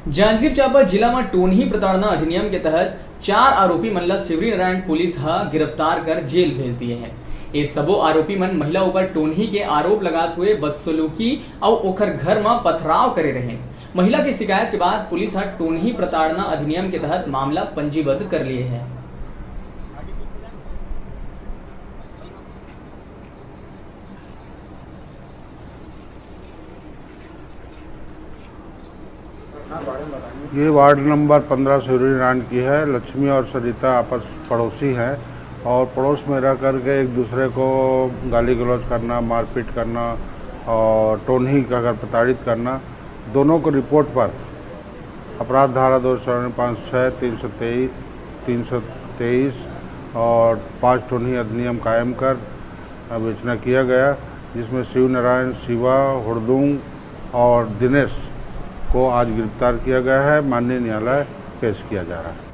जांजगीर चांपा जिला में टोनही प्रताड़ना अधिनियम के तहत 4 आरोपी मन ला शिवरी नारायण पुलिस गिरफ्तार कर जेल भेज दिए हैं। ये सबो आरोपी मन महिला ऊपर टोनही के आरोप लगाते हुए बदसलूकी और ओखर घर में पथराव करे रहे। महिला की शिकायत के बाद पुलिस टोनही प्रताड़ना अधिनियम के तहत मामला पंजीबद्ध कर लिए है। ये वार्ड नंबर 15 शिवरी नारायण की है। लक्ष्मी और सरिता आपस पड़ोसी हैं और पड़ोस में रह करके एक दूसरे को गाली गलौज करना, मारपीट करना और टोनही का अगर प्रताड़ित करना, दोनों को रिपोर्ट पर अपराध धारा 245, 323 और 5 टोनही अधिनियम कायम कर विवेचना किया गया, जिसमें शिव नारायण, शिवा, हुड़दुंग और दिनेश को आज गिरफ्तार किया गया है। माननीय न्यायालय पेश किया जा रहा है।